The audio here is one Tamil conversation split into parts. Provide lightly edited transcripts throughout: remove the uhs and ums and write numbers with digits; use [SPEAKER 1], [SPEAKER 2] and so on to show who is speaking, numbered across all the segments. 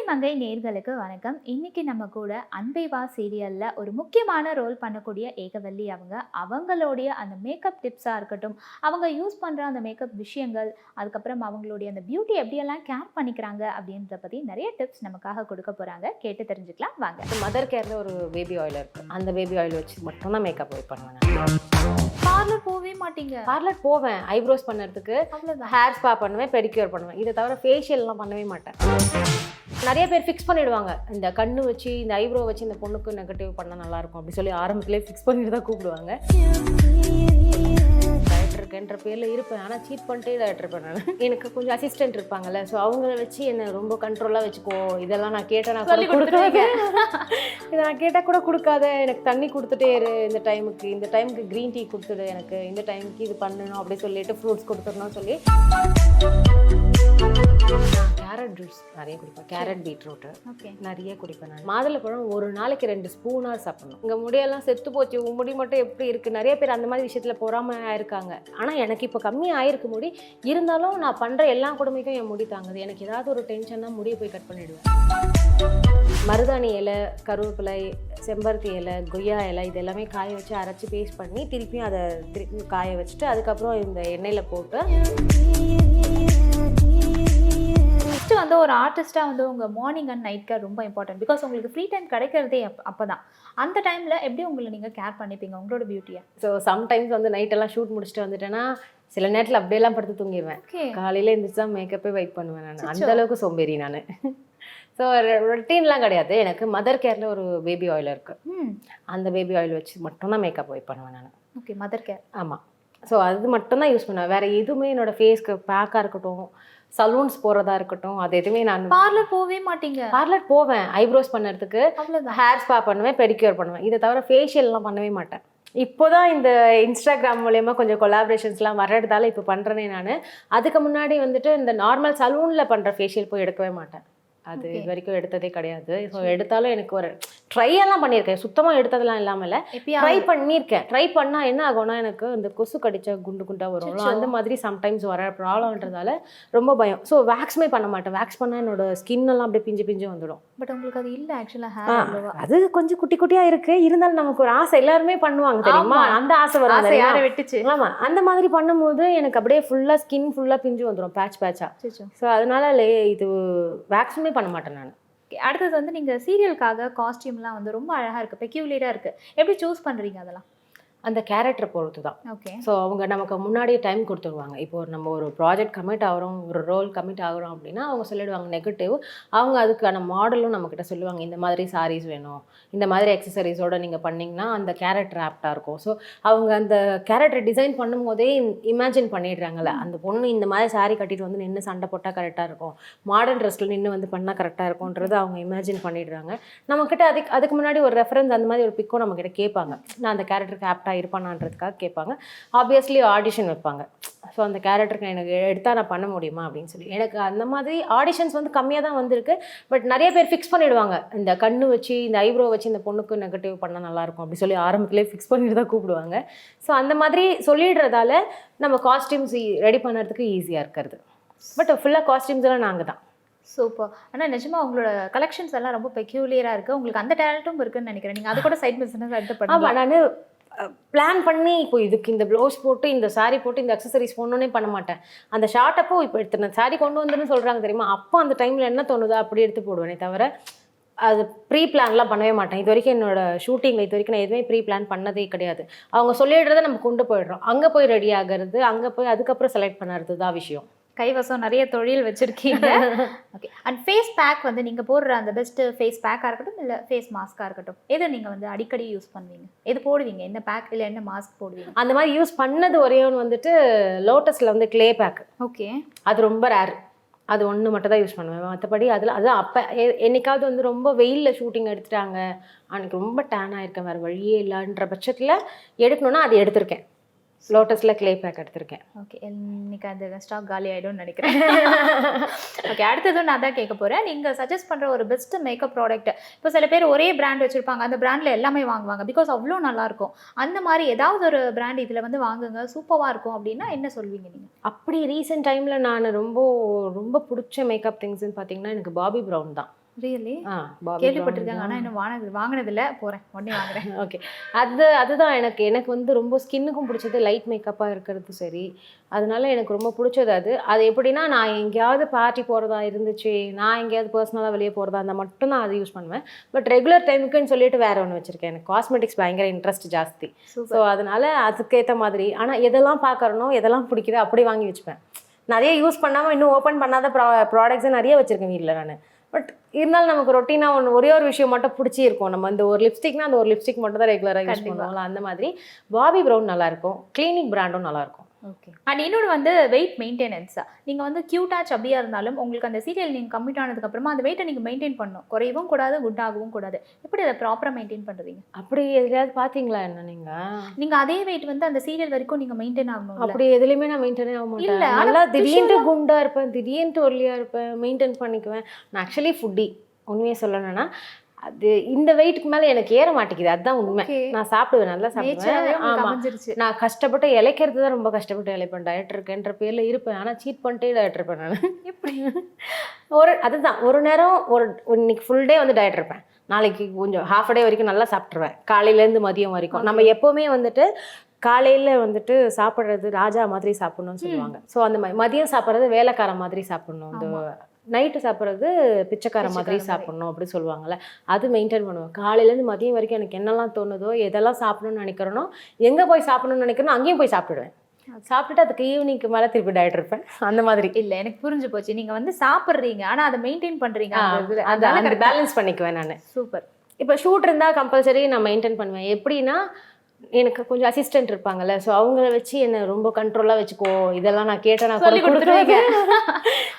[SPEAKER 1] மங்கை நேர்களுக்கு வணக்கம். இன்னைக்கு நம்ம கூட அன்பே வா சீரியல்ல ஒரு முக்கியமான ரோல் பண்ணக்கூடிய ஏகவல்லி அவங்களுடைய அந்த மேக்கப் டிப்ஸா இருக்கட்டும், அவங்க யூஸ் பண்ற அந்த மேக்கப் விஷயங்கள், அதுக்கப்புறம் அவங்களுடைய அந்த பியூட்டி எப்படியெல்லாம் கேர் பண்ணிக்கிறாங்க அப்படின்றத பத்தி நிறைய டிப்ஸ் நமக்காக கொடுக்க போறாங்க. கேட்டு தெரிஞ்சுக்கலாம் வாங்க.
[SPEAKER 2] மதர் கேர்ல ஒரு பேபி ஆயில் இருக்கு. அந்த பேபி ஆயில் வச்சு மட்டும் தான் மேக்கப் பண்ணுவேன்.
[SPEAKER 1] பார்லர் போவே மாட்டீங்க?
[SPEAKER 2] பார்லர் போவேன் ஐப்ரோஸ் பண்ணுறதுக்கு,
[SPEAKER 1] அவ்வளவுதான்.
[SPEAKER 2] ஹேர் ஸ்பா பண்ணுவேன், பெடிக்யூர் பண்ணுவேன். இதை தவிர ஃபேஷியல்லாம் பண்ணவே மாட்டேன். நிறைய பேர் ஃபிக்ஸ் பண்ணிடுவாங்க, இந்த கண்ணு வச்சு இந்த ஐப்ரோ வச்சு இந்த பொண்ணுக்கு நெகட்டிவ் பண்ணால் நல்லாயிருக்கும் அப்படி சொல்லி ஆரம்பத்திலே ஃபிக்ஸ் பண்ணிட்டு தான் கூப்பிடுவாங்க. டைரக்டருக்குன்ற பேரில் இருப்பேன், ஆனால் சீட் பண்ணிட்டே டைரக்டர் இருப்பேன் நான். எனக்கு கொஞ்சம் அசிஸ்டன்ட் இருப்பாங்கல்ல, ஸோ அவங்கள வச்சு என்னை ரொம்ப கண்ட்ரோலாக வச்சுக்கோ, இதெல்லாம் நான் கேட்டேன் நான் சொல்லி கொடுத்துருவேன், இதை நான் கேட்டால் கூட கொடுக்காத, எனக்கு தண்ணி கொடுத்துட்டே இரு, இந்த டைமுக்கு க்ரீன் டீ கொடுத்துடு, எனக்கு இந்த டைமுக்கு இது பண்ணணும் அப்படி சொல்லிட்டு ஃப்ரூட்ஸ் கொடுத்துடணும் சொல்லி. கேரட் ஜூஸ் நிறைய குடிப்பேன், கேரட் பீட்ரூட்டு நிறைய குடிப்பேன் நான். மாதுளப்பழம் ஒரு நாளைக்கு 2 ஸ்பூனாக சாப்பிடணும். உங்கள் முடியெல்லாம் செத்து போச்சு, உன் முடி மட்டும் எப்படி இருக்குது, நிறைய பேர் அந்த மாதிரி விஷயத்தில் பொறாமல் ஆயிருக்காங்க. ஆனால் எனக்கு இப்போ கம்மியாக ஆயிருக்கு முடி, இருந்தாலும் நான் பண்ணுற எல்லா கொடுமைக்கும் என் முடி தாங்குது. எனக்கு ஏதாவது ஒரு டென்ஷன்னா முடியை போய் கட் பண்ணிவிடுவேன். மருதாணி இலை, கருவேப்பிலை, செம்பருத்தி இலை, கொய்யா இலை, இது எல்லாமே காய வச்சு அரைச்சி பேஸ்ட் பண்ணி திருப்பியும் அதை காய வச்சுட்டு அதுக்கப்புறம் இந்த எண்ணெயில் போட்டு.
[SPEAKER 1] ஃபஸ்ட்டு வந்து ஒரு ஆர்டிஸ்ட்டாக வந்து உங்கள் மார்னிங் அண்ட் நைட் கேர் ரொம்ப இம்பார்ட்டன்ட். பிகாஸ் உங்களுக்கு ஃப்ரீ டைம் கிடைக்கிறதே அப்போ தான். அந்த டைமில் எப்படி உங்களை நீங்கள் கேர் பண்ணிப்பீங்க உங்களோட பியூட்டியை?
[SPEAKER 2] ஸோ சம்டைம்ஸ் வந்து நைட்டெல்லாம் ஷூட் முடிச்சுட்டு வந்துட்டேன்னா சில நேரத்தில் அப்படியெல்லாம் படுத்து தூங்கிடுவேன். காலையில் எழுந்திரிச்சு தான் மேக்கப்பே வெயிட் பண்ணுவேன் நான். அந்த அளவுக்கு சோம்பேறி நான். ஸோ ரொட்டீன்லாம் கிடையாது. எனக்கு மதர் கேரில் ஒரு பேபி ஆயில் இருக்குது. அந்த பேபி ஆயில் வச்சு மட்டும்தான் மேக்கப் வெயிட் பண்ணுவேன் நான்.
[SPEAKER 1] Okay, mother care.
[SPEAKER 2] ஆமாம். ஸோ அது மட்டும்தான் யூஸ் பண்ணுவேன். வேறு எதுவுமே என்னோடய ஃபேஸ்க்கு பேக்காக இருக்கட்டும், சலூன்ஸ் போகிறதா இருக்கட்டும், அது எதுவுமே நான்.
[SPEAKER 1] பார்லர் போவே மாட்டீங்க?
[SPEAKER 2] பார்லர் போவேன் ஐப்ரோஸ் பண்ணுறதுக்கு,
[SPEAKER 1] அவ்வளோதான்.
[SPEAKER 2] ஹேர் ஸ்பா பண்ணுவேன், பெடிக்யூர் பண்ணுவேன். இதை தவிர ஃபேஷியல்லாம் பண்ணவே மாட்டேன். இப்போ தான் இந்த இன்ஸ்டாகிராம் மூலயமா கொஞ்சம் கொலாபரேஷன்ஸ்லாம் வர்றதால இப்போ பண்ணுறேனே நான். அதுக்கு முன்னாடி வந்துட்டு இந்த நார்மல் சலூனில் பண்ணுற ஃபேஷியல் போய் எடுக்கவே மாட்டேன். அது இது வரைக்கும் எடுத்ததே கிடையாது. ஸோ எடுத்தாலும் எனக்கு ஒரு ட்ரையெல்லாம் பண்ணியிருக்கேன். சுத்தமாக எடுத்ததெல்லாம் இல்லாமல் ட்ரை பண்ணியிருக்கேன். ட்ரை பண்ணால் என்ன ஆகும்னா, எனக்கு இந்த கொசு கடிச்சா குண்டு குண்டாக வரும், அந்த மாதிரி சம்டைம்ஸ் வர ப்ராப்ளம்ன்றதால ரொம்ப பயம். ஸோ வேக்ஸுமே பண்ண மாட்டேன். வேக்ஸ் பண்ணால் என்னோட ஸ்கின்னெல்லாம் அப்படியே பிஞ்சு பிஞ்சு வந்துடும்.
[SPEAKER 1] பட் உங்களுக்கு அது இல்லை ஆக்சுவலாக.
[SPEAKER 2] அது கொஞ்சம் குட்டி குட்டியாக இருக்குது, இருந்தாலும் நமக்கு ஒரு ஆசை, எல்லாருமே பண்ணுவாங்க தெரியுமா, அந்த ஆசை வரும்.
[SPEAKER 1] யாரை வெட்டுச்சு?
[SPEAKER 2] ஆமாம், அந்த மாதிரி பண்ணும்போது எனக்கு அப்படியே ஃபுல்லாக ஸ்கின் ஃபுல்லாக பிஞ்சு வந்துடும், பேட்ச் பேட்சாக. ஸோ அதனால இது வேக்ஸுமே பண்ண மாட்டேன் நான்.
[SPEAKER 1] அடுத்தது வந்து நீங்கள் சீரியலுக்காக காஸ்டியூம்லாம் வந்து ரொம்ப அழகாக இருக்குது, பெக்யூலியராக இருக்குது. எப்படி சூஸ் பண்ணுறீங்க அதெல்லாம்?
[SPEAKER 2] அந்த கேரக்டரை பொறுத்து தான்.
[SPEAKER 1] ஓகே.
[SPEAKER 2] ஸோ அவங்க நமக்கு முன்னாடியே டைம் கொடுத்துருவாங்க. இப்போ நம்ம ஒரு ப்ராஜெக்ட் கமிட் ஆகிறோம், ஒரு ரோல் கமிட் ஆகிறோம் அப்படின்னா அவங்க சொல்லிடுவாங்க நெகட்டிவ். அவங்க அதுக்கான மாடலும் நம்மக்கிட்ட சொல்லுவாங்க, இந்த மாதிரி சாரீஸ் வேணும், இந்த மாதிரி எக்ஸசரிஸோடு நீங்கள் பண்ணிங்கன்னா அந்த கேரக்டர் ஆப்டாக இருக்கும். ஸோ அவங்க அந்த கேரக்டரை டிசைன் பண்ணும் போதே இமேஜின் பண்ணிடுறாங்கல்ல, அந்த பொண்ணு இந்த மாதிரி சாரீ கட்டிட்டு வந்து நின்று சண்டை போட்டால் கரெக்டாக இருக்கும், மாடர்ன் ட்ரெஸ்ஸில் நின்று வந்து பண்ணால் கரெக்டாக இருக்கும்ன்றது அவங்க இமேஜின் பண்ணிடுறாங்க. நம்மக்கிட்ட அதுக்கு முன்னாடி ஒரு ரெஃபரன்ஸ் அந்த மாதிரி ஒரு பிக்கோ நம்மக்கிட்ட கேட்பாங்க, நான் அந்த கேரக்டருக்கு ஆப்டாக இருப்பானான்றதுக்காக கேட்பாங்க. ஆப்வியஸ்லி ஆடிஷன் வைப்பாங்க. ஸோ அந்த கேரக்டருக்கு எனக்கு எடுத்தால் நான் பண்ண முடியுமா அப்படின்னு சொல்லி. எனக்கு அந்த மாதிரி ஆடிஷன்ஸ் வந்து கம்மியாக தான் வந்திருக்கு. பட் நிறைய பேர் ஃபிக்ஸ் பண்ணிவிடுவாங்க, இந்த கண்ணு வச்சு இந்த ஐப்ரோ வச்சு இந்த பொண்ணுக்கு நெகட்டிவ் பண்ணால் நல்லாயிருக்கும் அப்படி சொல்லி ஆரம்பத்திலே ஃபிக்ஸ் பண்ணிட்டு தான் கூப்பிடுவாங்க. ஸோ அந்த மாதிரி சொல்லிடுறதால நம்ம காஸ்டியூம்ஸ் ரெடி பண்ணுறதுக்கு ஈஸியாக இருக்கிறது. பட் ஃபுல்லாக காஸ்டியூம்ஸ் எல்லாம் நாங்கள் தான்.
[SPEAKER 1] சூப்பர். ஆனால் நிஜமாக உங்களோட கலெக்ஷன்ஸ் எல்லாம் ரொம்ப பெக்யூலியராக இருக்குது. உங்களுக்கு அந்த டேலண்ட்டும் இருக்குன்னு நினைக்கிறேன். நீங்கள் அது கூட சைட் பிஸ்னஸ் எடுத்து பண்ணுங்க.
[SPEAKER 2] ஆமாம், நான் பிளான் பண்ணி இப்போ இதுக்கு இந்த ப்ளவுஸ் போட்டு இந்த சாரீ போட்டு இந்த அக்சசரிஸ் போடணுன்னே பண்ண மாட்டேன். அந்த ஷார்ட்டப்போ இப்போ எடுத்து சாரீ கொண்டு வந்துன்னு சொல்கிறாங்க தெரியுமா, அப்போ அந்த டைமில் என்ன தோணுதோ அப்படி எடுத்து போடுவேனே தவிர அது ப்ரீ பிளான்லாம் பண்ணவே மாட்டேன். இது வரைக்கும் என்னோட ஷூட்டிங்கில் இது வரைக்கும் நான் எதுவுமே ப்ரீ பிளான் பண்ணதே கிடையாது. அவங்க சொல்லிடுறத நம்ம கொண்டு போயிடுறோம், அங்கே போய் ரெடி ஆகிறது, அங்கே போய் அதுக்கப்புறம் செலக்ட் பண்ணுறது தான் விஷயம்.
[SPEAKER 1] கைவசம் நிறைய தொழில் வச்சுருக்கீங்க. ஓகே. அண்ட் ஃபேஸ் பேக் வந்து நீங்கள் போடுற அந்த பெஸ்ட்டு ஃபேஸ் பேக்காக இருக்கட்டும் இல்லை ஃபேஸ் மாஸ்க்காக இருக்கட்டும், எது நீங்கள் வந்து அடிக்கடி யூஸ் பண்ணுவீங்க? எது போடுவீங்க? என்ன பேக் இல்லை என்ன மாஸ்க் போடுவீங்க?
[SPEAKER 2] அந்த மாதிரி யூஸ் பண்ணது ஒரே ஒன்று வந்துட்டு லோட்டஸில் வந்து க்ளே பேக்.
[SPEAKER 1] ஓகே. அது
[SPEAKER 2] ரொம்ப ரேர். அது ஒன்று மட்டும் தான் யூஸ் பண்ணுவேன். மற்றபடி அதில் அதுதான் அப்போ என்னைக்காவது வந்து ரொம்ப வெயிலில் ஷூட்டிங் எடுத்துட்டாங்க, அன்றைக்கி ரொம்ப டேன் ஆகிருக்கேன், வேறு வழியே இல்லைன்ற பட்சத்தில் எடுக்கணுன்னா அது எடுத்திருக்கேன். லோட்டஸில் க்ளே பேக் எடுத்திருக்கேன்.
[SPEAKER 1] ஓகே. இன்னைக்கு அந்த ஸ்டாக் காலி ஆகிடும்னு நினைக்கிறேன். ஓகே. அடுத்ததும் நான் தான் கேட்க போகிறேன். நீங்கள் சஜஸ்ட் பண்ணுற ஒரு பெஸ்ட்டு மேக்கப் ப்ராடக்ட். இப்போ சில பேர் ஒரே பிராண்ட் வச்சுருப்பாங்க, அந்த பிராண்டில் எல்லாமே வாங்குவாங்க பிகாஸ் அவ்வளோ நல்லாயிருக்கும். அந்த மாதிரி ஏதாவது ஒரு பிராண்ட் இதில் வந்து வாங்குங்க சூப்பராக இருக்கும் அப்படின்னா என்ன சொல்வீங்க நீங்கள்?
[SPEAKER 2] அப்படி ரீசெண்ட் டைமில் நான் ரொம்ப ரொம்ப பிடிச்ச மேக்கப் திங்ஸ்ன்னு பார்த்தீங்கன்னா எனக்கு பாபி ப்ரௌன் தான்.
[SPEAKER 1] ரியலி
[SPEAKER 2] பாபி
[SPEAKER 1] கேள்விப்பட்டிருக்காங்க, ஆனால் இன்னும் வாங்கினதில்ல, போகிறேன் உடனே வாங்குறேன்.
[SPEAKER 2] ஓகே. அதுதான் எனக்கு வந்து ரொம்ப ஸ்கின்னுக்கும் பிடிச்சது லைட் மேக்கப்பாக இருக்கிறது சரி. அதனால எனக்கு ரொம்ப பிடிச்சது அது எப்படின்னா, நான் எங்கேயாவது பார்ட்டி போகிறதா இருந்துச்சு, நான் எங்கேயாவது பர்சனலாக வெளியே போகிறதா இருந்தால் மட்டும்தான் அதை யூஸ் பண்ணுவேன். பட் ரெகுலர் டைமுக்குன்னு சொல்லிட்டு வேறு ஒன்று வச்சுருக்கேன். எனக்கு காஸ்மெட்டிக்ஸ் பயங்கர இன்ட்ரெஸ்ட் ஜாஸ்தி. ஸோ அதனால அதுக்கேற்ற மாதிரி, ஆனால் எதெல்லாம் பார்க்குறனோ எதெல்லாம் பிடிக்குதோ அப்படி வாங்கி வச்சுப்பேன். நிறைய யூஸ் பண்ணாமல் இன்னும் ஓப்பன் பண்ணாத ப்ராடக்ட்ஸை நிறைய வச்சுருக்கேன் வீட்டில் நான். பட் இருந்தாலும் நமக்கு ரொட்டீனாக ஒரே ஒரு விஷயம் மட்டும் பிடிச்சி இருக்கும். நம்ம இந்த ஒரு லிப்ஸ்டிக்னா அந்த ஒரு லிப்ஸ்டிக் மட்டும் தான் ரெகுலராக யூஸ் பண்ணுவாங்களா, அந்த மாதிரி பாபி ப்ரௌன் நல்லாயிருக்கும், கிளினிக் பிராண்டும் நல்லாயிருக்கும்.
[SPEAKER 1] ஓகே. அண்ட் இன்னொன்று வந்து வெயிட் மெயின்டெனன்ஸா, நீங்கள் வந்து க்யூட்டாக சப்பியாக இருந்தாலும் உங்களுக்கு அந்த சீரியல் நீங்கள் கம்மிட் ஆனதுக்கப்புறமா அந்த வெயிட்டை நீங்கள் மெயின்டைன் பண்ணணும். குறையவும் கூடாது, குட்டாகவும் கூடாது. எப்படி அதை ப்ராப்பராக மெயின்டைன் பண்ணுறீங்க?
[SPEAKER 2] அப்படி எதுலையாவது பார்த்தீங்களா என்ன நீங்கள்
[SPEAKER 1] அதே வெயிட் வந்து அந்த சீரியல் வரைக்கும் நீங்கள் மெயின்டைன் ஆகணும்?
[SPEAKER 2] அப்படி எதுலையுமே நான் மெயின்டைனே ஆக மாட்டேன். நல்லா திடீர்னு குண்டாக இருப்பேன், திடீர்னு ஒல்லியாக இருப்பேன், மெயின்டைன் பண்ணிக்குவேன். நான் ஆக்சுவலி ஃபுட்டி, உண்மையாக சொல்லணும்னா அது இந்த வெயிட்டுக்கு மேலே எனக்கு ஏற மாட்டேங்குது, அதுதான் உண்மை. நான் சாப்பிடுவேன், நல்லா சாப்பிடுவேன். ஆமாம், நான் கஷ்டப்பட்டு இழைக்கிறது தான் ரொம்ப கஷ்டப்பட்டு இழைப்பேன். டயட் இருக்கேன்ற பேரில் இருப்பேன், ஆனால் சீட் பண்ணிட்டே டயட் இருப்பேன் நான். எப்படி அதுதான் ஒரு நேரம் இன்னைக்கு ஃபுல் டே வந்து டயட் இருப்பேன், நாளைக்கு கொஞ்சம் ஹாஃப் டே வரைக்கும் நல்லா சாப்பிட்ருவேன், காலையிலேருந்து மதியம் வரைக்கும். நம்ம எப்போவுமே வந்துட்டு காலையில் வந்துட்டு சாப்பிட்றது ராஜா மாதிரி சாப்பிட்ணுன்னு சொல்லுவாங்க. ஸோ அந்த மாதிரி மதியம் சாப்பிட்றது வேலைக்கார மாதிரி சாப்பிட்ணும், இந்த நைட்டு சாப்பிட்றது பிச்சைக்கார மாதிரி சாப்பிட்ணும் அப்படி சொல்லுவாங்கள்ல, அது மெயின்டைன் பண்ணுவேன். காலையிலேருந்து மதியம் வரைக்கும் எனக்கு என்னெல்லாம் தோணுதோ, எதெல்லாம் சாப்பிடணும்னு நினைக்கிறேனோ, எங்கே போய் சாப்பிடணும்னு நினைக்கிறனோ அங்கேயும் போய் சாப்பிடுவேன். சாப்பிட்டுட்டு அதுக்கு ஈவினிங்க்கு மேலே திருப்பி டயட் இருப்பேன், அந்த மாதிரி.
[SPEAKER 1] இல்லை, எனக்கு புரிஞ்சு போச்சு. நீங்கள் வந்து சாப்பிட்றீங்க, ஆனால் அதை மெயின்டைன் பண்ணுறீங்க,
[SPEAKER 2] அதை பேலன்ஸ் பண்ணிக்குவேன் நான்.
[SPEAKER 1] சூப்பர்.
[SPEAKER 2] இப்போ ஷூட் இருந்தால் கம்பல்சரி நான் மெயின்டைன் பண்ணுவேன். எப்படின்னா, எனக்கு கொஞ்சம் அசிஸ்டன்ட் இருப்பாங்கல்ல, ஸோ அவங்கள வச்சு என்னை ரொம்ப கண்ட்ரோலாக வச்சுக்கோ, இதெல்லாம் நான் கேட்டால் நான் கூட கொடுத்துருவேன்,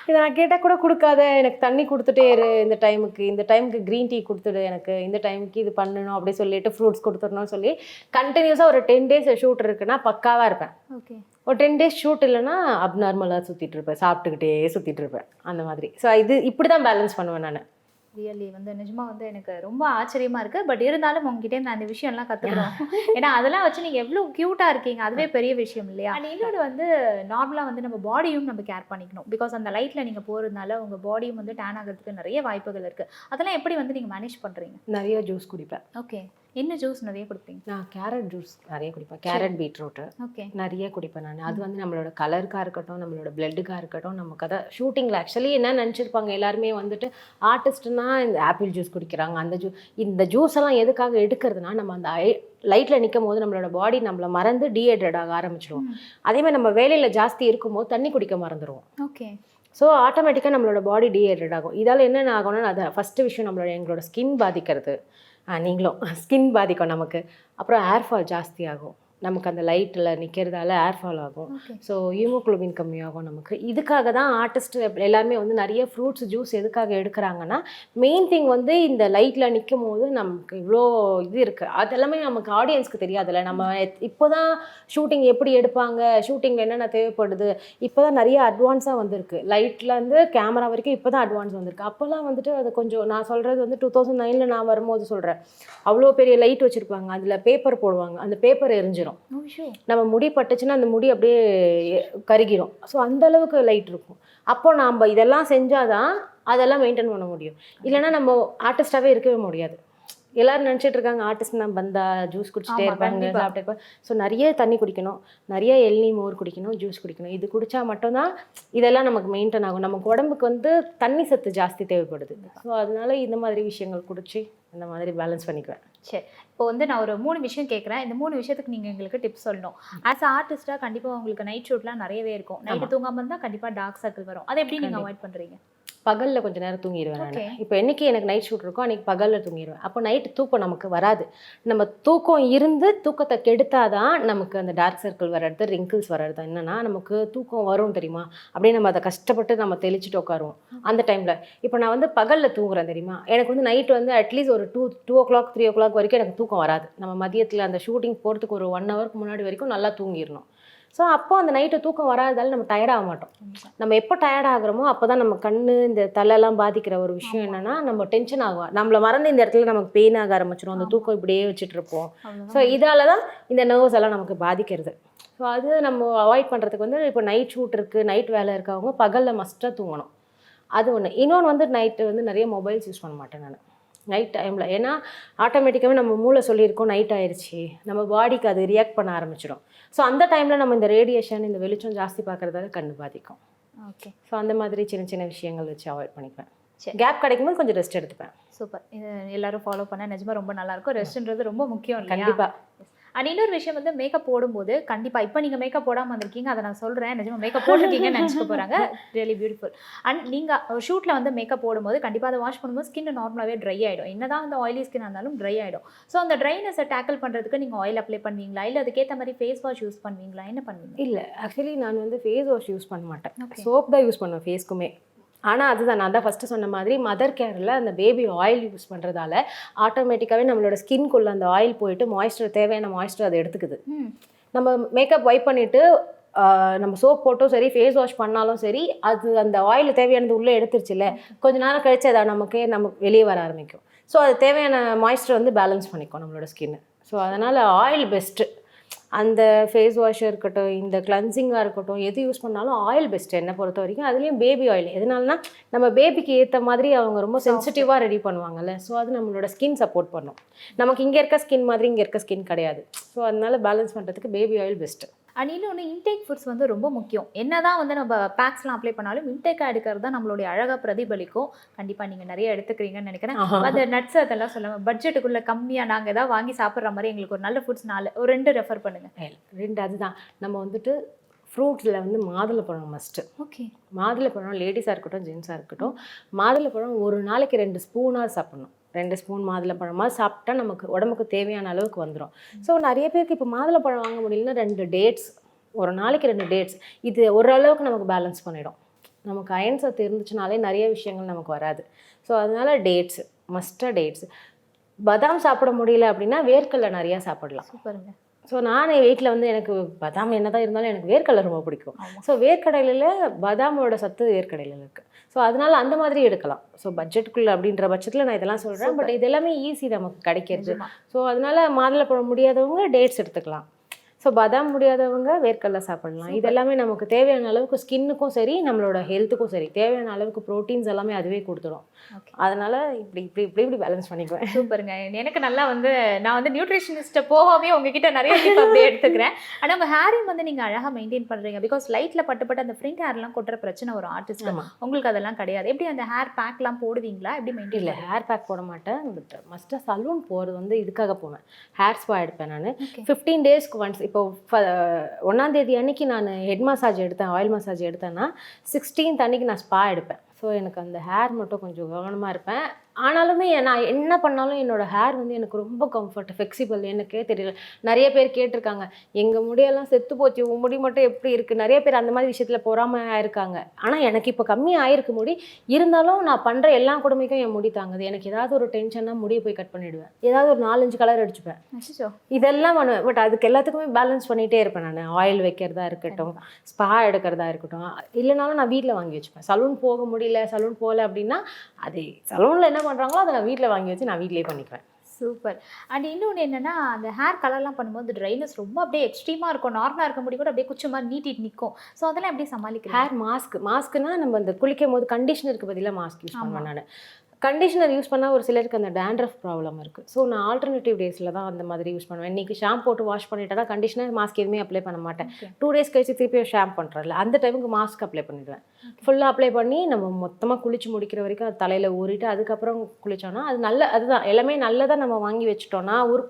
[SPEAKER 2] இதை நான் கேட்டால் கூட கொடுக்காத, எனக்கு தண்ணி கொடுத்துட்டே இரு, இந்த டைமுக்கு க்ரீன் டீ கொடுத்துடு, எனக்கு இந்த டைமுக்கு இது பண்ணணும் அப்படி சொல்லிட்டு ஃப்ரூட்ஸ் கொடுத்துடணும்னு சொல்லி கண்டினியூஸாக ஒரு 10 days ஷூட் இருக்குன்னா பக்காவாக இருப்பேன்.
[SPEAKER 1] ஓகே.
[SPEAKER 2] ஒரு 10 days ஷூட் இல்லைன்னா அப்நார்மலாக சுற்றிட்டு இருப்பேன், சாப்பிட்டுக்கிட்டே சுற்றிட்டு இருப்பேன், அந்த மாதிரி. ஸோ இப்படி தான் பேலன்ஸ் பண்ணுவேன் நான்.
[SPEAKER 1] ரியலி வந்து நிஜமாக வந்து எனக்கு ரொம்ப ஆச்சரியமாக இருக்குது. பட் இருந்தாலும் உங்ககிட்ட நான் அந்த விஷயம்லாம் கற்றுக்கணும். ஏன்னா அதெல்லாம் வச்சு நீங்கள் எவ்வளோ க்யூட்டாக இருக்கீங்க, அதுவே பெரிய விஷயம் இல்லையா? அண்ட் இன்னொன்று வந்து நார்மலாக வந்து நம்ம பாடியும் நம்ம கேர் பண்ணிக்கணும். பிகாஸ் அந்த லைட்டில் நீங்கள் போகிறதுனால உங்கள் பாடியும் வந்து டேன் ஆகிறதுக்கு நிறைய வாய்ப்புகள் இருக்குது. அதெல்லாம் எப்படி வந்து நீங்கள் மேனேஜ் பண்ணுறீங்க?
[SPEAKER 2] நிறைய ஜூஸ் குடிப்பேன்.
[SPEAKER 1] ஓகே. என்ன ஜூஸ் நிறைய குடிப்பீங்க?
[SPEAKER 2] நான் கேரட் ஜூஸ் நிறைய குடிப்பேன், கேரட் பீட்ரூட்டு
[SPEAKER 1] ஓகே
[SPEAKER 2] நிறைய குடிப்பேன் நான். அது வந்து நம்மளோட கலருக்காக இருக்கட்டும், நம்மளோட பிளட்டுக்காக இருக்கட்டும், நமக்கு அதை ஷூட்டிங்கில் ஆக்சுவலி என்ன நினச்சிருப்பாங்க எல்லாருமே வந்துட்டு ஆர்டிஸ்ட்னா இந்த ஆப்பிள் ஜூஸ் குடிக்கிறாங்க, இந்த ஜூஸ் எல்லாம் எதுக்காக எடுக்கிறதுனா, நம்ம அந்த லைட்டில் நிற்கும் போது நம்மளோட பாடி நம்மளை மறந்து டீஹைட்ரேட் ஆக ஆரம்பிச்சிடும். அதேமாதிரி நம்ம வேலையில் ஜாஸ்தி இருக்கும்போது தண்ணி குடிக்க மறந்துடுவோம்.
[SPEAKER 1] ஓகே.
[SPEAKER 2] ஸோ ஆட்டோமேட்டிக்காக நம்மளோட பாடி டீஹைட்ரேட் ஆகும். இதால் என்னென்ன ஆகும்னா, அது ஃபஸ்ட்டு விஷயம் எங்களோட ஸ்கின் பாதிக்கிறது. நீங்களும் ஸ்கின் பாதிக்கும் நமக்கு. அப்புறம் ஏர்ஃபால் ஜாஸ்தி ஆகும் நமக்கு, அந்த லைட்டில் நிற்கிறதால ஏர்ஃபால் ஆகும். ஸோ ஹீமோக்ளோபின் கம்மியாகும் நமக்கு. இதுக்காக தான் ஆர்டிஸ்ட் எல்லாருமே வந்து நிறைய ஃப்ரூட்ஸ் ஜூஸ் எதுக்காக எடுக்கிறாங்கன்னா, மெயின் திங் வந்து இந்த லைட்டில் நிற்கும் போது நமக்கு இவ்வளோ இது இருக்குது, அதெல்லாமே நமக்கு ஆடியன்ஸ்க்கு தெரியாதுல்ல. நம்ம இப்போ தான் ஷூட்டிங் எப்படி எடுப்பாங்க, ஷூட்டிங்கில் என்னென்ன தேவைப்படுது, இப்போ தான் நிறைய அட்வான்ஸாக வந்திருக்கு. லைட்லேருந்து கேமரா வரைக்கும் இப்போ தான் அட்வான்ஸ் வந்திருக்கு. அப்போல்லாம் வந்துட்டு அது கொஞ்சம், நான் சொல்கிறது வந்து 2009 நான் வரும்போது சொல்கிறேன், அவ்வளோ பெரிய லைட் வச்சுருப்பாங்க, அதில் பேப்பர் போடுவாங்க, அந்த பேப்பர் எரிஞ்சிடும், நம்ம முடி பட்டுச்சுன்னா அந்த முடி அப்படியே கருகிரும். ஸோ அந்த அளவுக்கு லைட் இருக்கும். அப்போ நாம் இதெல்லாம் செஞ்சாதான் அதெல்லாம் மெயின்டைன் பண்ண முடியும். இல்லைன்னா நம்ம ஆர்டிஸ்டாகவே இருக்கவே முடியாது. எல்லாரும் நினச்சிட்டு இருக்காங்க ஆர்டிஸ்ட் நான் வந்தா ஜூஸ் குடிச்சிட்டே இருப்பாங்க, சாப்பிட்டே இருப்பாங்க. ஸோ நிறைய தண்ணி குடிக்கணும், நிறைய இளநீர் மோர் குடிக்கணும், ஜூஸ் குடிக்கணும். இது குடித்தா மட்டும்தான் இதெல்லாம் நமக்கு மெயின்டைன் ஆகும். நமக்கு உடம்புக்கு வந்து தண்ணி சத்து ஜாஸ்தி தேவைப்படுது. ஸோ அதனால இந்த மாதிரி விஷயங்கள் குடிச்சு இந்த மாதிரி பேலன்ஸ் பண்ணிக்குவேன்.
[SPEAKER 1] சரி, இப்போ வந்து நான் ஒரு 3 விஷயம் கேட்குறேன். இந்த 3 விஷயத்துக்கு நீங்கள் எங்களுக்கு டிப்ஸ் சொல்லணும். ஆஸ் ஆர்டிஸ்டாக கண்டிப்பாக உங்களுக்கு நைட் ஷூட்லாம் நிறையவே இருக்கும். நைட்டு தூங்காமல் இருந்தால் கண்டிப்பாக டார்க் சர்க்கிள் வரும். அதை எப்படி நீங்கள் அவாய்ட் பண்ணுறீங்க?
[SPEAKER 2] பகலில் கொஞ்சம் நேரம் தூங்கிடுவேன் நான். இப்போ என்னைக்கு எனக்கு நைட் ஷூட் இருக்கோ அன்றைக்கி பகலில் தூங்கிடுவேன். அப்போ நைட்டு தூக்கம் நமக்கு வராது. நம்ம தூக்கம் இருந்து தூக்கத்தை கெடுத்தாதான் நமக்கு அந்த டார்க் சர்க்கிள் வர்றது, ரிங்கிள்ஸ் வர்றது. என்னென்னா நமக்கு தூக்கம் வரும் தெரியுமா, அப்படியே நம்ம அதை கஷ்டப்பட்டு நம்ம தெளிச்சுட்டு உட்காருவோம் அந்த டைமில். இப்போ நான் வந்து பகலில் தூங்குறேன் தெரியுமா, எனக்கு வந்து நைட்டு வந்து அட்லீஸ்ட் ஒரு 2 o'clock 3 o'clock வரைக்கும் எனக்கு தூக்கம் வராது. நம்ம மதியத்தில் அந்த ஷூட்டிங் போகிறதுக்கு ஒரு 1 hourக்கு முன்னாடி வரைக்கும் நல்லா தூங்கிடணும். ஸோ அப்போ அந்த நைட்டு தூக்கம் வராததால் நம்ம டயர்டாக மாட்டோம். நம்ம எப்போ டயர்ட் ஆகுறோமோ அப்போ தான் நம்ம கண்ணு இந்த தலையெல்லாம் பாதிக்கிற ஒரு விஷயம் என்னென்னா, நம்ம டென்ஷன் ஆகும், நம்மளை மறந்து இந்த இடத்துல நமக்கு பெயின் ஆக ஆரம்பிச்சிடும், அந்த தூக்கம் இப்படியே வச்சுட்டு இருப்போம். ஸோ இதால் தான் இந்த நர்வ்ஸ் எல்லாம் நமக்கு பாதிக்கிறது. ஸோ அது நம்ம அவாய்ட் பண்ணுறதுக்கு வந்து இப்போ நைட் ஷூட் இருக்குது, நைட் வேலை இருக்கவங்க பகலில் மஸ்ட்டாக தூங்கணும். அது ஒன்று. இன்னொன்று வந்து நைட்டு வந்து நிறைய மொபைல்ஸ் யூஸ் பண்ண மாட்டேன் நான் நைட் டைமில். ஏன்னா ஆட்டோமேட்டிக்காகவே நம்ம மூளை சொல்லியிருக்கோம் நைட் ஆயிடுச்சு, நம்ம பாடிக்கு அது ரியாக்ட் பண்ண ஆரம்பிச்சிடும். ஸோ அந்த டைமில் நம்ம இந்த ரேடியேஷன் இந்த வெளிச்சம் ஜாஸ்தி பார்க்குறதால கண்ணு பாதிக்கும்.
[SPEAKER 1] ஓகே.
[SPEAKER 2] ஸோ அந்த மாதிரி சின்ன சின்ன விஷயங்கள் வச்சு அவாய்ட் பண்ணிப்பேன். கேப் கிடைக்கும்போது கொஞ்சம் ரெஸ்ட் எடுத்துப்பேன்.
[SPEAKER 1] சூப்பர். இது எல்லாரும் ஃபாலோ பண்ண நிஜமாக ரொம்ப நல்லாயிருக்கும். ரெஸ்ட்ன்றது ரொம்ப முக்கியம் இல்லையா?
[SPEAKER 2] கண்டிப்பாக.
[SPEAKER 1] அண்ட் இன்னொரு விஷயம் வந்து மேக்கப் போடும்போது கண்டிப்பாக இப்போ நீங்கள் மேக்கப் போடாமல் வந்திருக்கீங்க, அதை நான் சொல்கிறேன். நிஜமாக மேக்கப் போட்டிருக்கீங்கன்னு நினச்சிக்க போகிறாங்க. Really beautiful. அண்ட் நீங்கள் ஷூட்டில் வந்து மேக்கப் போடும்போது கண்டிப்பாக அதை வாஷ் பண்ணும்போது ஸ்கின் நார்மலாகவே ட்ரை ஆகிடும். என்ன தான் அந்த ஆயிலி ஸ்கின் இருந்தாலும் ட்ரை ஆகிடும். ஸோ அந்த ட்ரைனஸை டேக்கிள் பண்ணுறதுக்கு நீங்கள் ஆயில் அப்ளை பண்ணுவீங்களா, இல்லை அதுக்கேற்ற மாதிரி ஃபேஸ் வாஷ் யூஸ் பண்ணுவீங்களா, என்ன பண்ணுவீங்க?
[SPEAKER 2] இல்லை, ஆக்சுவலி நான் வந்து ஃபேஸ் வாஷ் யூஸ் பண்ண மாட்டேன். சோப் தான் யூஸ் பண்ணுவேன் ஃபேஸ்க்குமே. ஆனால் அதுதான் நான் தான் ஃபஸ்ட்டு சொன்ன மாதிரி மதர் கேரில் அந்த பேபி ஆயில் யூஸ் பண்ணுறதால ஆட்டோமேட்டிக்காகவே நம்மளோட ஸ்கின்குள்ளே அந்த ஆயில் போயிட்டு மாய்ஸ்சர், தேவையான மாய்ஸ்சர் அதை எடுத்துக்குது. நம்ம மேக்கப் வைப் பண்ணிவிட்டு நம்ம சோப் போட்டும் சரி ஃபேஸ் வாஷ் பண்ணாலும் சரி அது அந்த ஆயில் தேவையானது உள்ளே எடுத்துருச்சுல்ல, கொஞ்சம் நேரம் கழிச்சு அதை நமக்கு வெளியே வர ஆரம்பிக்கும். ஸோ அது தேவையான மாய்ஸ்சர் வந்து பேலன்ஸ் பண்ணிக்கும் நம்மளோட ஸ்கின்னு. ஸோ அதனால் ஆயில் பெஸ்ட்டு. அந்த ஃபேஸ் வாஷாக இருக்கட்டும், இந்த கிளன்சிங்காக இருக்கட்டும், எது யூஸ் பண்ணாலும் ஆயில் பெஸ்ட்டு என்னை பொறுத்த வரைக்கும். அதுலேயும் பேபி ஆயில் எதனாலனா நம்ம பேபிக்கு ஏற்ற மாதிரி அவங்க ரொம்ப சென்சிட்டிவாக ரெடி பண்ணுவாங்கல்ல. ஸோ அது நம்மளோட ஸ்கின் சப்போர்ட் பண்ணும். நமக்கு இங்கே இருக்க ஸ்கின் மாதிரி இங்கே இருக்க ஸ்கின் கிடையாது. ஸோ அதனால பேலன்ஸ் பண்ணுறதுக்கு பேபி ஆயில் பெஸ்ட்டு.
[SPEAKER 1] அண்ட் இன்னொன்று இன்டேக் ஃபுட்ஸ் வந்து ரொம்ப முக்கியம். என்ன தான் வந்து நம்ம பேக்ஸ்லாம் அப்ளை பண்ணாலும் இன்டேக்காக எடுக்கிறது தான் நம்மளுடைய அழகாக பிரதிபலிக்கும். கண்டிப்பாக நீங்கள் நிறைய எடுத்துக்கிறீங்கன்னு நினைக்கிறேன். அந்த நட்ஸ் அதெல்லாம் சொல்லாமல் பட்ஜெட்டுக்குள்ளே கம்மியாக நாங்கள் ஏதாவது வாங்கி சாப்பிட்ற மாதிரி எங்களுக்கு ஒரு நல்ல ஃபுட்ஸ் ஒரு 2 ரெஃபர் பண்ணுங்கள்.
[SPEAKER 2] 2 அதுதான். நம்ம வந்துட்டு ஃப்ரூட்ஸில் வந்து மாதுளப்பழம் மஸ்ட்டு.
[SPEAKER 1] ஓகே. மாதுளப்பழம்
[SPEAKER 2] லேடிஸாக இருக்கட்டும் ஜென்ஸாக இருக்கட்டும், மாதுளப்பழம் ஒரு நாளைக்கு 2 ஸ்பூனாக சாப்பிட்ணும். 2 ஸ்பூன் மாதுளப்பழமாக சாப்பிட்டா நமக்கு உடம்புக்கு தேவையான அளவுக்கு வந்துடும். ஸோ நிறைய பேருக்கு இப்போ மாதுளப்பழம் வாங்க முடியலன்னா 2 டேட்ஸ், ஒரு நாளைக்கு 2 டேட்ஸ், இது ஓரளவுக்கு நமக்கு பேலன்ஸ் பண்ணிடும். நமக்கு அயன் சத்து இருந்துச்சுனாலே நிறைய விஷயங்கள் நமக்கு வராது. ஸோ அதனால டேட்ஸ் மஸ்ட்டாக. டேட்ஸ். பதாம் சாப்பிட முடியல அப்படின்னா வேர்க்கடலை நிறையா சாப்பிடலாம்.
[SPEAKER 1] சூப்பருங்க.
[SPEAKER 2] ஸோ நான் வீட்டில் வந்து எனக்கு பதாம் என்ன தான் இருந்தாலும் எனக்கு வேர்க்கடலை ரொம்ப பிடிக்கும். ஸோ வேர்க்கடலையில் பதாமோட சத்து வேர்க்கடலையில் இருக்குது. ஸோ அதனால் அந்த மாதிரி எடுக்கலாம். ஸோ பட்ஜெட்டுக்குள்ளே அப்படின்ற பட்சத்தில் நான் இதெல்லாம் சொல்கிறேன். பட் இது எல்லாமே ஈஸி நமக்கு கிடைக்கிறது. ஸோ அதனால் மாதுளப்பழம் முடியாதவங்க டேட்ஸ் எடுத்துக்கலாம். ஸோ பதாம் முடியாதவங்க வேர்க்கடலை சாப்பிடலாம். இது எல்லாமே நமக்கு தேவையான அளவுக்கு ஸ்கின்னுக்கும் சரி நம்மளோட ஹெல்த்துக்கும் சரி தேவையான அளவுக்கு ப்ரோட்டீன்ஸ் எல்லாமே அதுவே கொடுத்துடும். அதனால் இப்படி பேலன்ஸ் பண்ணிக்குவேன்.
[SPEAKER 1] சூப்பருங்க. எனக்கு நல்லா வந்து நான் வந்து நியூட்ரிஷனிஸ்ட்டை போகாமே உங்ககிட்ட நிறைய டிப் அப்படியே எடுத்துக்கிறேன். ஆனால் உங்கள் ஹேரையும் வந்து நீங்கள் அழகாக மெயின்டைன் பண்ணுறீங்க. பிகாஸ் லைட்டில் பட்டு அந்த ஃப்ரண்ட் ஹேர்லாம் கொட்டுற பிரச்சனை ஒரு ஆர்டிஸ்ட். உங்களுக்கு அதெல்லாம் கிடையாது. எப்படி அந்த ஹேர் பேக்லாம் போடுவீங்களா, எப்படி மெயின்டைன்?
[SPEAKER 2] இல்லை, ஹேர் பேக் போட மாட்டேன். பட் மஸ்ட்டாக சலூன் போகிறது வந்து இதுக்காக போவேன். ஹேர் ஸ்பா எடுப்பேன் நான் 15 டேஸ்க்கு ஒன்ஸ். இப்போ 1ஆம் தேதி அன்னைக்கு நான் ஹெட் மசாஜ் எடுத்தேன், ஆயில் மசாஜ் எடுத்தேன்னா 16th அன்னைக்கு நான் ஸ்பா எடுப்பேன். ஸோ எனக்கு அந்த ஹேர் மட்டும் கொஞ்சம் கவனமாக இருப்பேன். ஆனாலுமே நான் என்ன பண்ணாலும் என்னோடய ஹேர் வந்து எனக்கு ரொம்ப கம்ஃபர்ட், ஃப்ளெக்சிபிள். எனக்கே தெரியல. நிறைய பேர் கேட்டிருக்காங்க, எங்கள் முடியெல்லாம் செத்து போச்சு, உன் முடி மட்டும் எப்படி இருக்குது. நிறைய பேர் அந்த மாதிரி விஷயத்தில் பொறாமல் ஆயிருக்காங்க. ஆனால் எனக்கு இப்போ கம்மி ஆயிருக்கு முடி. இருந்தாலும் நான் பண்ணுற எல்லா கொடுமைக்கும் என் முடி தாங்குது. எனக்கு ஏதாவது ஒரு டென்ஷன்னா முடியை போய் கட் பண்ணிவிடுவேன். ஏதாவது ஒரு 4-5 கலர் அடிச்சுப்பேன். இதெல்லாம் பண்ணுவேன். பட் அதுக்கு எல்லாத்துக்குமே பேலன்ஸ் பண்ணிகிட்டே இருப்பேன் நான். ஆயில் வைக்கிறதா இருக்கட்டும், ஸ்பா எடுக்கிறதா இருக்கட்டும். இல்லைனாலும் நான் வீட்டில் வாங்கி வச்சுப்பேன். சலூன் போக முடியல, சலூன் போகல அப்படின்னா அது சலூனில் என்ன பண்ணுறாங்களோ அதை நான் வீட்டில் வாங்கி வச்சு நான் வீட்டிலே பண்ணிக்குவேன்.
[SPEAKER 1] சூப்பர். அண்ட் இன்னொன்று என்னென்னா அந்த ஹேர் கலர்லாம் பண்ணும்போது ட்ரைனஸ் ரொம்ப அப்படியே எக்ஸ்ட்ரீமாக இருக்கும். நார்மலாக இருக்க முடி கூட அப்படியே குச்சி மாதிரி நீட்டிட்டு நிற்கும். ஸோ அதெல்லாம் எப்படி சமாளிக்கிறேன்?
[SPEAKER 2] ஹேர் மாஸ்க்குனா நம்ம அந்த குளிக்கும் போது கண்டிஷனருக்கு பதிலாக மாஸ்க் யூஸ் பண்ணுவேன் நான். கண்டிஷனர் யூஸ் பண்ணால் ஒரு சிலருக்கு அந்த டேண்ட்ரஃப் ப்ராப்ளம் இருக்குது. ஸோ நான் ஆல்டர்னேட்டிவ் டேஸில் தான் அந்த மாதிரி யூஸ் பண்ணுவேன். இன்றைக்கி ஷாம்பு போட்டு வாஷ் பண்ணிட்டா தான் கண்டிஷனர், மாஸ்க் எதுவுமே அப்ளை பண்ண மாட்டேன். 2 டேஸ் கழிச்சு திருப்பி ஷாம்பு பண்ணுறதில்ல, அந்த டைமுக்கு மாஸ்க் அப்ளை பண்ணிடுவேன். ஃபுல்லாக அப்ளை பண்ணி நம்ம மொத்தமாக குளிச்சு முடிக்கிற வரைக்கும் அது தலையில் ஊறிட்டு அதுக்கப்புறம் குளித்தோன்னா அது அதுதான் எல்லாமே நல்லதாக நம்ம வாங்கி வச்சுட்டோன்னா ஒரு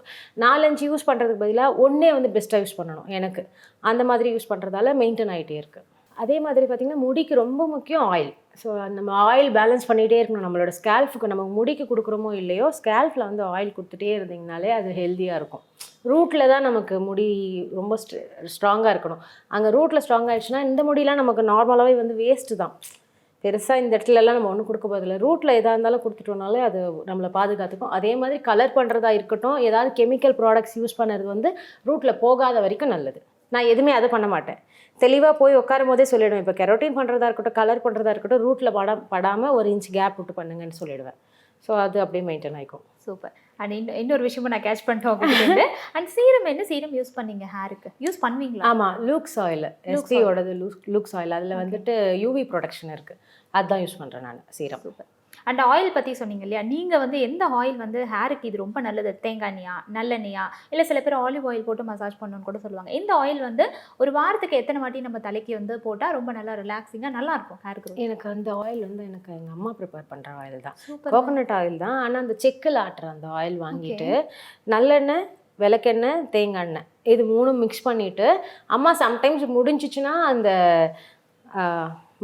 [SPEAKER 2] 4-5 யூஸ் பண்ணுறதுக்கு பதிலாக ஒன்றே வந்து பெஸ்ட்டாக யூஸ் பண்ணணும். எனக்கு அந்த மாதிரி யூஸ் பண்ணுறதால மெயின்டைன் ஆகிட்டே இருக்குது. அதே மாதிரி பார்த்திங்கன்னா முடிக்கு ரொம்ப முக்கியம் ஆயில். ஸோ நம்ம ஆயில் பேலன்ஸ் பண்ணிகிட்டே இருக்கணும். நம்மளோட ஸ்கேல்ஃபுக்கு நம்ம முடிக்கு கொடுக்குறோமோ இல்லையோ ஸ்கேல்ஃபில் வந்து ஆயில் கொடுத்துட்டே இருந்தீங்கனாலே அது ஹெல்த்தியாக இருக்கும். ரூட்டில் தான் நமக்கு முடி ரொம்ப ஸ்ட்ராங்காக இருக்கணும். அங்கே ரூட்டில் ஸ்ட்ராங் ஆகிடுச்சுன்னா இந்த முடியெலாம் நமக்கு நார்மலாகவே வந்து வேஸ்ட்டு தான். பெருசாக இந்த இடத்துலலாம் நம்ம ஒன்றும் கொடுக்க போதில்லை. ரூட்டில் எதாக இருந்தாலும் கொடுத்துட்டோம்னாலே அது நம்மளை பாதுகாத்துக்கும். அதே மாதிரி கலர் பண்ணுறதா இருக்கட்டும், ஏதாவது கெமிக்கல் ப்ராடக்ட்ஸ் யூஸ் பண்ணுறது வந்து ரூட்டில் போகாத வரைக்கும் நல்லது. நான் எதுவுமே அதை பண்ண மாட்டேன். தெளிவாக போய் உட்காரும் போதே சொல்லிவிடுவேன். இப்போ கெரோட்டின் பண்ணுறதா இருக்கட்டும், கலர் பண்ணுறதா இருக்கட்டும், ரூட்டில் படாமல் 1 இன்ச் கேப் விட்டு பண்ணுங்கன்னு சொல்லிவிடுவேன். ஸோ அது அப்படியே மெயின்டைன் ஆகிக்கும்.
[SPEAKER 1] சூப்பர். அண்ட் இன்னொரு விஷயமும் நான் கேட்ச் பண்ணிட்டேன் உங்ககிட்ட. அண்ட் சீரம் என்ன சீரம் யூஸ் பண்ணீங்க ஹேருக்கு? யூஸ் பண்ணுவீங்களா?
[SPEAKER 2] ஆமாம், லூக்ஸ் ஆயில், எஸ்பியோடது லூக்ஸ் ஆயில். அதில் வந்துட்டு யூவி ப்ரொடெக்ஷன் இருக்குது, அதுதான் யூஸ் பண்ணுறேன் நான் சீரம்.
[SPEAKER 1] சூப்பர். அண்ட் ஆயில் பற்றி சொன்னீங்க இல்லையா, நீங்கள் வந்து எந்த ஆயில் வந்து ஹேருக்கு இது ரொம்ப நல்லது, தேங்காய் எண்ணெயா, நல்லெண்ணெயா, இல்லை சில பேர் ஆலிவ் ஆயில் போட்டு மசாஜ் பண்ணணும்னு கூட சொல்லுவாங்க. இந்த ஆயில் வந்து ஒரு வாரத்துக்கு எத்தனை வாட்டி நம்ம தலைக்கு வந்து போட்டால் ரொம்ப நல்லா ரிலாக்ஸிங்காக நல்லாயிருக்கும் ஹேருக்கு? எனக்கு
[SPEAKER 2] அந்த ஆயில் வந்து எனக்கு எங்கள் அம்மா ப்ரிப்பேர் பண்ணுற ஆயில் தான், கோகோனட் ஆயில் தான். ஆனால் அந்த செக்கில் ஆட்டுற அந்த ஆயில் வாங்கிட்டு நல்லெண்ணெய், விளக்கெண்ணெய், தேங்காய் எண்ணெய் இது 3 மிக்ஸ் பண்ணிவிட்டு, அம்மா சம்டைம்ஸ் முடிஞ்சிச்சுன்னா அந்த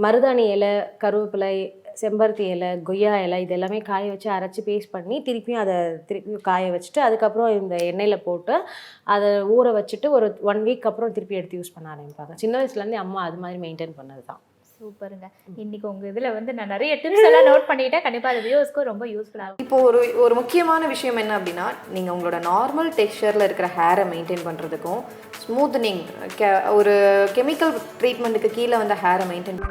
[SPEAKER 2] மருதாணி இலை, கருவேப்பிலை, செம்பருத்தி இலை, கொய்யா இலை இது எல்லாமே காய வச்சு அரைச்சி பேஸ்ட் பண்ணி திருப்பியும் அதை காய வச்சுட்டு அதுக்கப்புறம் இந்த எண்ணெயில் போட்டு அதை ஊற வச்சுட்டு ஒரு 1 வீக் அப்புறம் திருப்பி எடுத்து யூஸ் பண்ண ஆரம்பிப்பாங்க. சின்ன வயசுலேருந்தே அம்மா அது மாதிரி மெயின்டைன் பண்ணது தான்.
[SPEAKER 1] சூப்பருங்க. இன்னைக்கு உங்கள் இதில் வந்து நான் நிறைய டிப்ஸ் எல்லாம் நோட் பண்ணிட்டேன். கண்டிப்பாக அது வியூவர்ஸ்க்கும் ரொம்ப யூஸ்ஃபுல்லாக இருக்கும்.
[SPEAKER 3] இப்போ ஒரு முக்கியமான விஷயம் என்ன அப்படின்னா, நீங்கள் உங்களோட நார்மல் டெக்ஸ்சரில் இருக்கிற ஹேரை மெயின்டைன் பண்ணுறதுக்கும் ஸ்மூத்னிங் ஒரு கெமிக்கல் ட்ரீட்மெண்ட்டுக்கு கீழே வந்து ஹேரை மெயின்டைன்